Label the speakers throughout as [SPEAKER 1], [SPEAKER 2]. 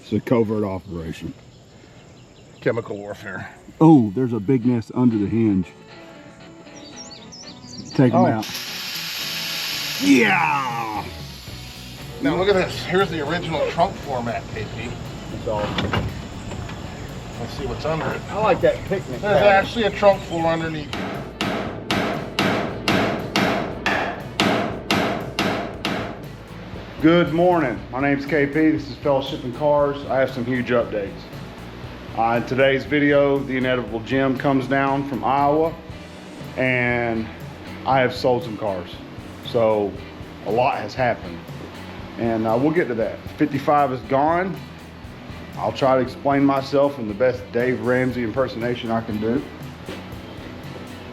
[SPEAKER 1] It's a covert operation.
[SPEAKER 2] Chemical warfare.
[SPEAKER 1] Oh, there's a big nest under the hinge. Take them out. Yeah!
[SPEAKER 2] Now look at this. Here's the original trunk format, KP.
[SPEAKER 1] That's awesome.
[SPEAKER 2] Let's see what's under it.
[SPEAKER 1] I like that picnic.
[SPEAKER 2] There's actually a trunk floor underneath.
[SPEAKER 1] Good morning. My name's KP. This is Fellowship in Cars. I have some huge updates. In today's video, the inedible Jim comes down from Iowa, and I have sold some cars. So a lot has happened, and we'll get to that. 55 is gone. I'll try to explain myself in the best Dave Ramsey impersonation I can do.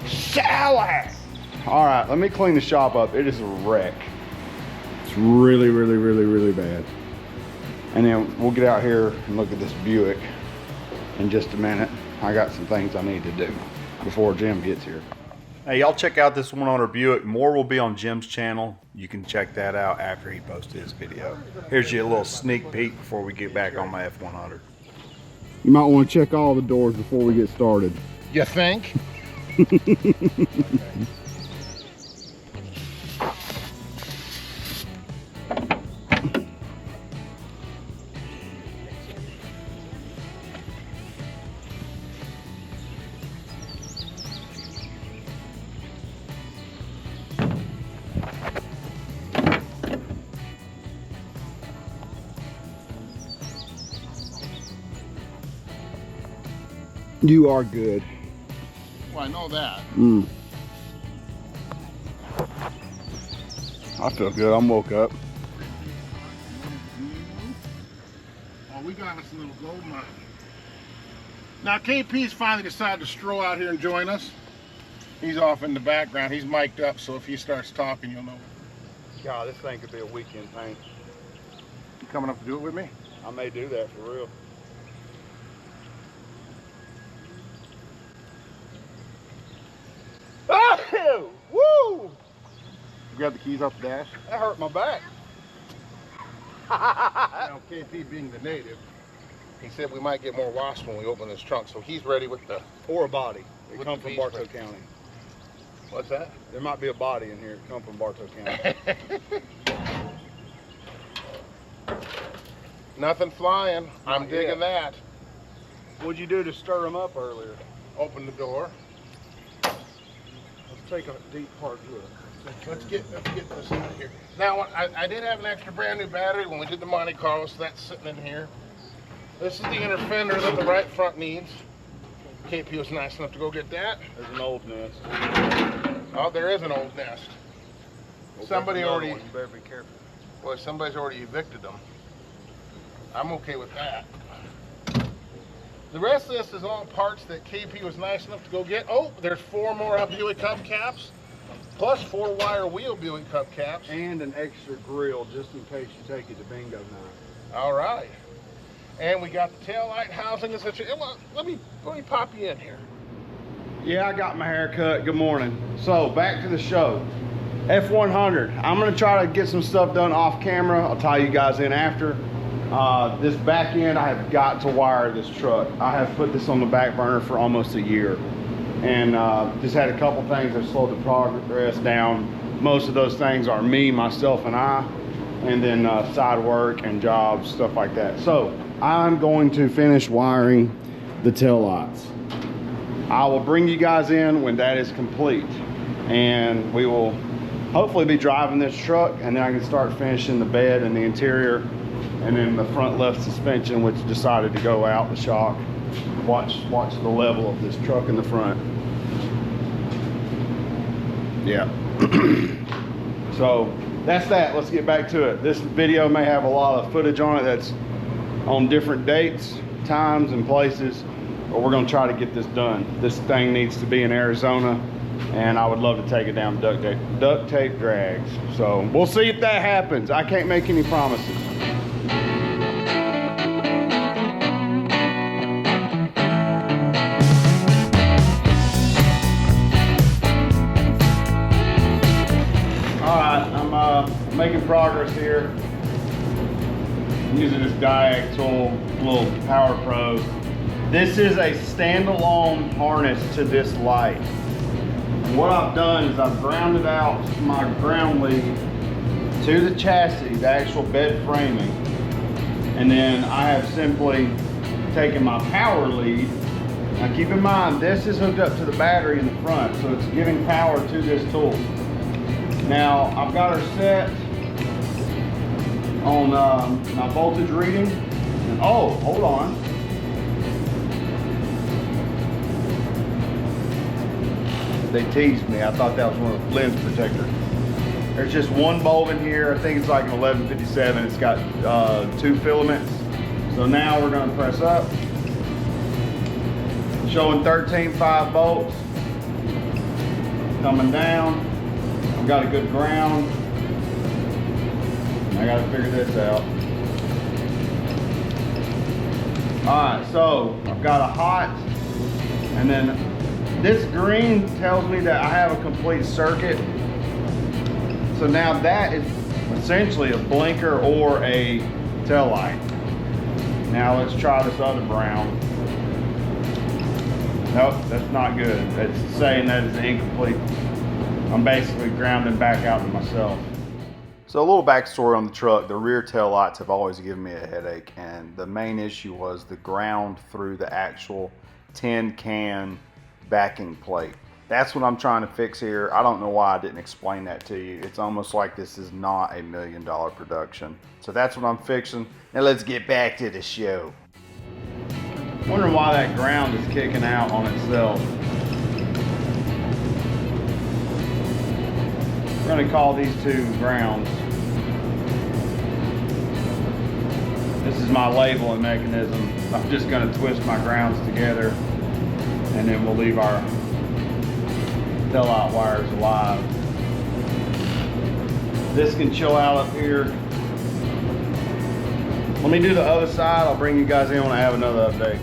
[SPEAKER 1] Sally! All right, let me clean the shop up. It is a wreck. It's really, really, really, really bad. And then we'll get out here and look at this Buick in just a minute. I got some things I need to do before Jim gets here.
[SPEAKER 3] Hey, y'all check out this one on our Buick. More will be on Jim's channel. You can check that out after he posted his video. Here's you a little sneak peek before we get back on my F100.
[SPEAKER 1] You might want to check all the doors before we get started.
[SPEAKER 2] You think?
[SPEAKER 1] You are good.
[SPEAKER 2] Well, I know that.
[SPEAKER 1] I feel good. I'm woke up.
[SPEAKER 2] Oh, we got us a little gold mine. Now, KP's finally decided to stroll out here and join us. He's off in the background. He's mic'd up, so if he starts talking, you'll know.
[SPEAKER 1] God, this thing could be a weekend paint.
[SPEAKER 2] You coming up to do it with me?
[SPEAKER 1] I may do that for real.
[SPEAKER 2] Oh! Woo! Grab the keys off the dash.
[SPEAKER 1] That hurt my back.
[SPEAKER 2] Now, KP being the native, he said we might get more wasps when we open this trunk, so he's ready with the...
[SPEAKER 1] Or a body. It
[SPEAKER 2] With
[SPEAKER 1] come
[SPEAKER 2] the
[SPEAKER 1] from
[SPEAKER 2] beach
[SPEAKER 1] Bartow
[SPEAKER 2] springs.
[SPEAKER 1] County.
[SPEAKER 2] What's that?
[SPEAKER 1] There might be a body in here. It come from Bartow County.
[SPEAKER 2] Nothing flying. I'm
[SPEAKER 1] Not
[SPEAKER 2] digging that.
[SPEAKER 1] What'd you do to stir them up earlier?
[SPEAKER 2] Open the door.
[SPEAKER 1] Let's take a deep hard look.
[SPEAKER 2] Let's get this in here. Now, I did have an extra brand new battery when we did the Monte Carlo, so that's sitting in here. This is the inner fender that the right front needs. KP was nice enough to go get that.
[SPEAKER 1] There's an old nest.
[SPEAKER 2] Oh, there is an old nest. Somebody already...
[SPEAKER 1] You better be careful.
[SPEAKER 2] Well, somebody's already evicted them. I'm okay with that. The rest of this is all parts that KP was nice enough to go get. Oh, there's 4 more Buick hubcaps, plus 4 wire wheel Buick hubcaps.
[SPEAKER 1] And an extra grill just in case you take it to bingo night.
[SPEAKER 2] All right. And we got the taillight housing and such. Well, let me pop you in here.
[SPEAKER 1] Yeah, I got my hair cut. Good morning. So back to the show. F100. I'm gonna try to get some stuff done off camera. I'll tie you guys in after. This back end, I have got to wire this truck. I have put this on the back burner for almost a year. And just had a couple things that slowed the progress down. Most of those things are me, myself, and I. And then side work and jobs, stuff like that. So I'm going to finish wiring the tail lights. I will bring you guys in when that is complete, and we will hopefully be driving this truck, and then I can start finishing the bed and the interior, and then the front left suspension, which decided to go out, the shock. Watch the level of this truck in the front. Yeah. So that's that. Let's get back to it. This video may have a lot of footage on it that's on different dates, times, and places, but we're going to try to get this done. This thing needs to be in Arizona, and I would love to take it down duct tape drags. So we'll see if that happens. I can't make any promises. All right, I'm making progress here. I'm using this Diag tool, little power probe. This is a standalone harness to this light. And what I've done is I've grounded out my ground lead to the chassis, the actual bed framing. And then I have simply taken my power lead. Now keep in mind, this is hooked up to the battery in the front, so it's giving power to this tool. Now I've got her set on my voltage reading. And, oh, hold on. They teased me. I thought that was one of the lens protectors. There's just one bulb in here. I think it's like an 1157. It's got 2 filaments. So now we're going to press up. Showing 13.5 volts. Coming down. I've got a good ground. I got to figure this out. Alright, so I've got a hot, and then this green tells me that I have a complete circuit. So now that is essentially a blinker or a tail light. Now let's try this other brown. Nope, that's not good. It's saying that it's incomplete. I'm basically grounding back out to myself.
[SPEAKER 3] So a little backstory on the truck. The rear tail lights have always given me a headache, and the main issue was the ground through the actual tin can backing plate. That's what I'm trying to fix here. I don't know why I didn't explain that to you. It's almost like this is not $1 million production. So that's what I'm fixing. Now let's get back to the show.
[SPEAKER 1] Wondering why that ground is kicking out on itself. We're going to call these 2 grounds. This is my labeling mechanism. I'm just going to twist my grounds together, and then we'll leave our tail light wires alive. This can chill out up here. Let me do the other side. I'll bring you guys in when I have another update.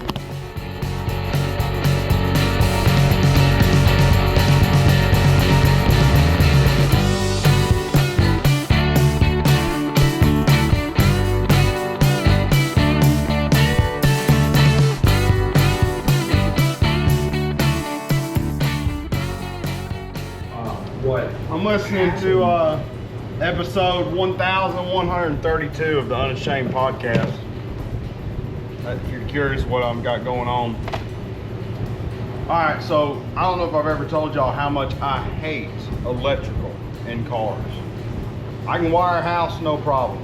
[SPEAKER 1] I'm listening to episode 1132 of the Unashamed podcast. If you're curious what I've got going on. Alright, so I don't know if I've ever told y'all how much I hate electrical in cars. I can wire a house, no problem.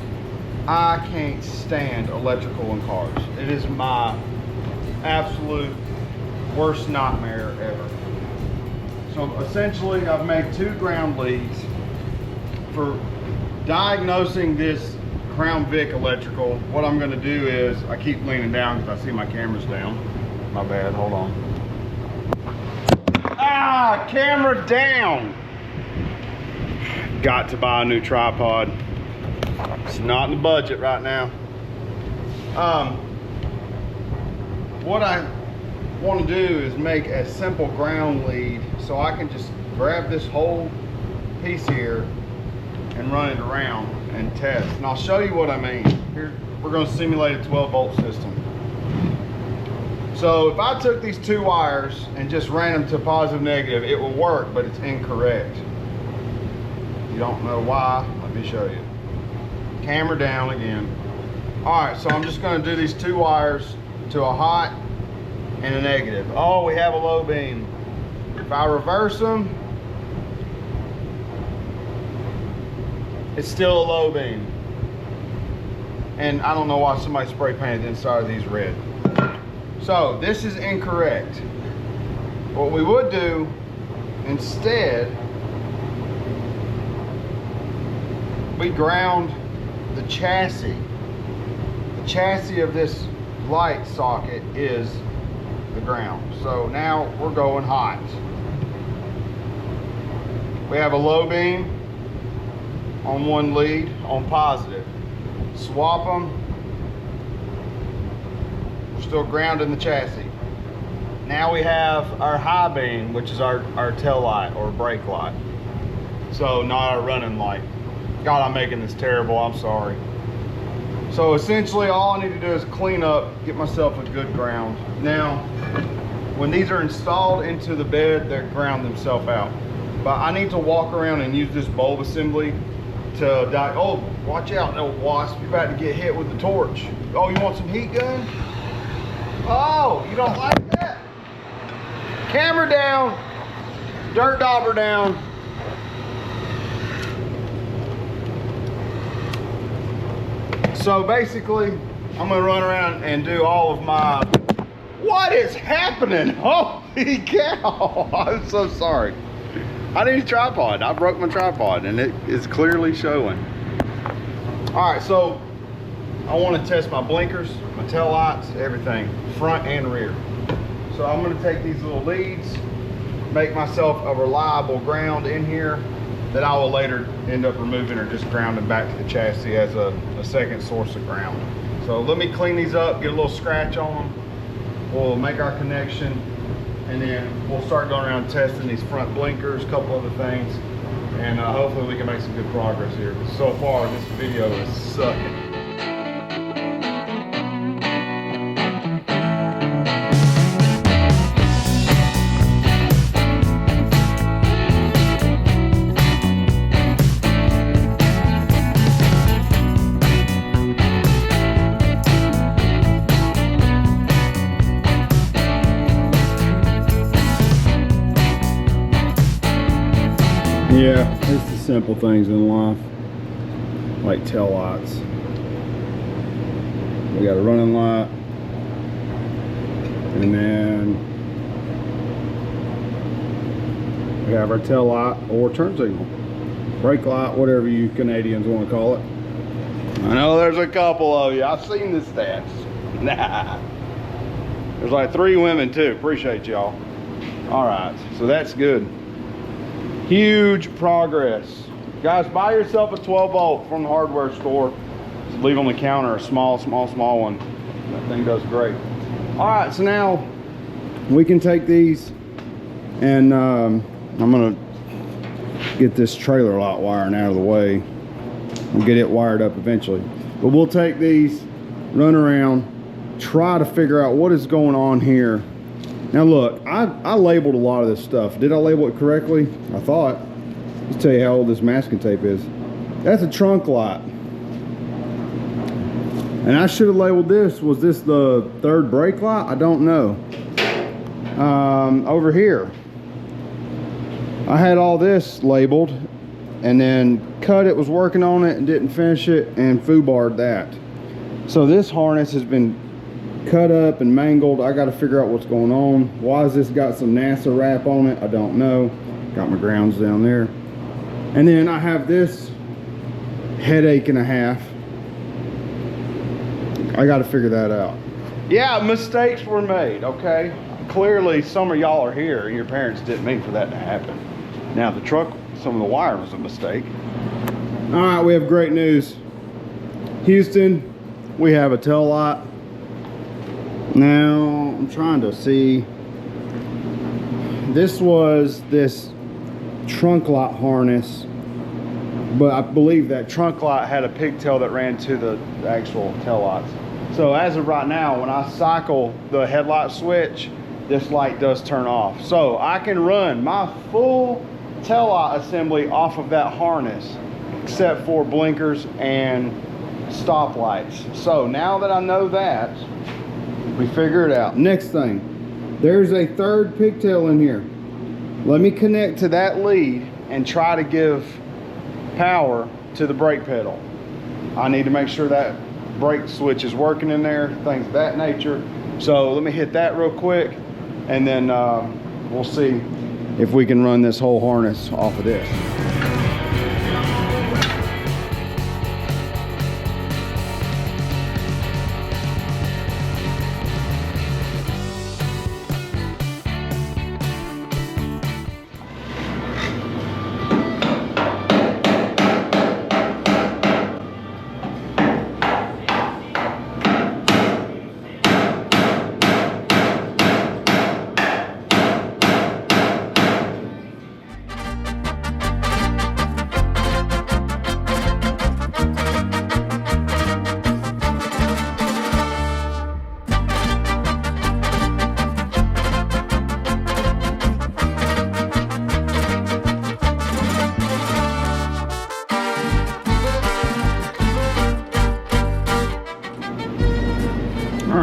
[SPEAKER 1] I can't stand electrical in cars. It is my absolute worst nightmare ever. So essentially, I've made 2 ground leads for diagnosing this Crown Vic electrical. What I'm going to do is, I keep leaning down because I see my camera's down. My bad, hold on. Ah, camera down! Got to buy a new tripod. It's not in the budget right now. What I want to do is make a simple ground lead so I can just grab this whole piece here and run it around and test. And I'll show you what I mean. Here, we're going to simulate a 12-volt system. So if I took these 2 wires and just ran them to positive negative, it will work, but it's incorrect. You don't know why? Let me show you. Camera down again. Alright, so I'm just going to do these 2 wires to a hot and a negative. Oh, we have a low beam. If I reverse them, it's still a low beam. And I don't know why somebody spray painted the inside of these red. So this is incorrect. What we would do instead, we ground the chassis. The chassis of this light socket is the ground. So now we're going hot. We have a low beam on one lead on positive. Swap them. We're still grounding the chassis. Now we have our high beam, which is our tail light or brake light. So not our running light. God, I'm making this terrible, I'm sorry. So essentially all I need to do is clean up, get myself a good ground. Now, when these are installed into the bed, they ground themselves out. But I need to walk around and use this bulb assembly to oh, watch out, little wasp, you're about to get hit with the torch. Oh, you want some heat gun? Oh, you don't like that? Camera down, dirt dauber down. So basically, I'm gonna run around and do all of my, what is happening? Holy cow, I'm so sorry. I need a tripod. I broke my tripod and it is clearly showing. All right, so I want to test my blinkers, my tail lights, everything, front and rear. So I'm going to take these little leads, make myself a reliable ground in here that I will later end up removing or just grounding back to the chassis as a second source of ground. So let me clean these up, get a little scratch on them. We'll make our connection, and then we'll start going around testing these front blinkers, a couple other things, and hopefully we can make some good progress here. So far, this video is sucking. Yeah, it's the simple things in life, like tail lights. We got a running light, and then we have our tail light or turn signal, brake light, whatever you Canadians want to call it. I know there's a couple of you. I've seen the stats. Nah, there's like 3 women too. Appreciate y'all. All right, so that's good. Huge progress. Guys, buy yourself a 12 volt from the hardware store. Just leave on the counter a small one. That thing does great. All right, so now we can take these and I'm gonna get this trailer light wiring out of the way. We'll get it wired up eventually. But we'll take these, run around, try to figure out what is going on here. Now look, I labeled a lot of this stuff. Did I label it correctly? I thought. Let's tell you how old this masking tape is. That's a trunk light. And I should have labeled this. Was this the third brake light? I don't know. Over here, I had all this labeled, and then Cut It was working on it and didn't finish it, and foobarred that. So this harness has been cut up and mangled. I got to figure out what's going on. Why has this got some NASA wrap on it? I don't know. Got my grounds down there. And then I have this headache and a half. I got to figure that out. Yeah, mistakes were made, okay? Clearly some of y'all are here and your parents didn't mean for that to happen. Now the truck, some of the wire was a mistake. All right, we have great news. Houston, we have a tail light. Now, I'm trying to see. This was this trunk light harness, but I believe that trunk light had a pigtail that ran to the actual tail lights. So as of right now, when I cycle the headlight switch, this light does turn off. So I can run my full tail light assembly off of that harness, except for blinkers and stop lights. So now that I know that, we figure it out. Next thing, there's a third pigtail in here. Let me connect to that lead and try to give power to the brake pedal. I need to make sure that brake switch is working in there, things of that nature. So let me hit that real quick, and then we'll see if we can run this whole harness off of this.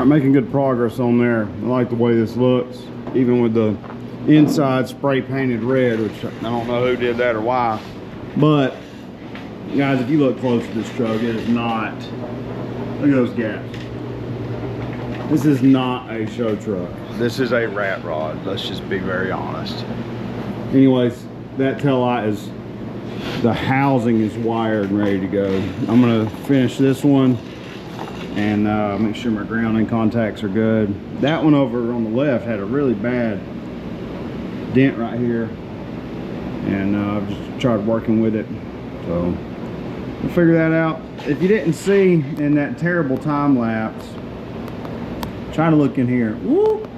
[SPEAKER 1] right, making good progress on there. I like the way this looks, even with the inside spray painted red, which I don't know who did that or why. But guys, if you look close at this truck, it is not, look at those gaps. This is not a show truck. This is a rat rod. Let's just be very honest. Anyways, that tail light is, the housing is wired and ready to go. I'm gonna finish this one and make sure my grounding contacts are good. That one over on the left had a really bad dent right here, and I've just tried working with it. So we'll figure that out. If you didn't see in that terrible time lapse, try to look in here. Whoop.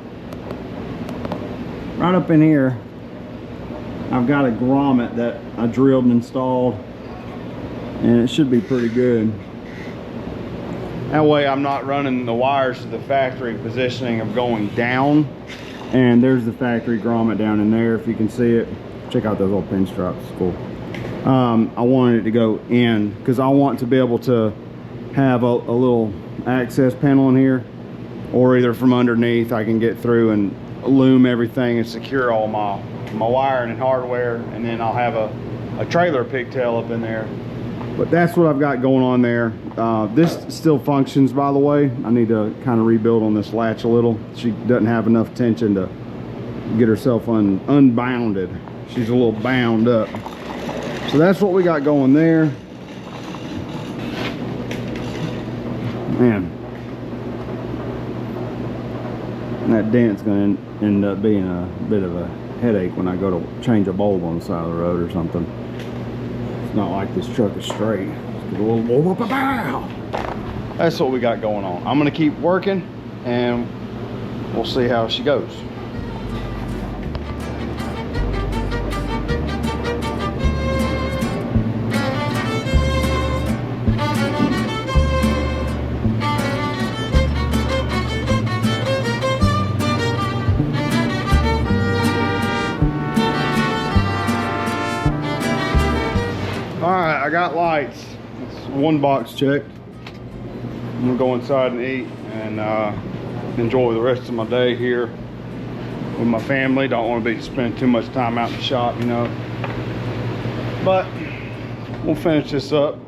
[SPEAKER 1] Right up in here, I've got a grommet that I drilled and installed, and it should be pretty good. That way I'm not running the wires to the factory positioning of going down. And there's the factory grommet down in there, if you can see it. Check out those little pinstripes, it's cool. I wanted it to go in because I want to be able to have a little access panel in here, or either from underneath I can get through and loom everything and secure all my wiring and hardware, and then I'll have a trailer pigtail up in there. But that's what I've got going on there. This still functions, by the way. I need to kind of rebuild on this latch a little. She doesn't have enough tension to get herself unbounded. She's a little bound up. So that's what we got going there. Man, that dent's gonna end up being a bit of a headache when I go to change a bulb on the side of the road or something. It's not like this truck is straight. It's a little that's what we got going on. I'm gonna keep working and we'll see how she goes. I got lights. It's one box checked. I'm gonna go inside and eat and enjoy the rest of my day here with my family. Don't want to be spending too much time out in the shop, you know. But we'll finish this up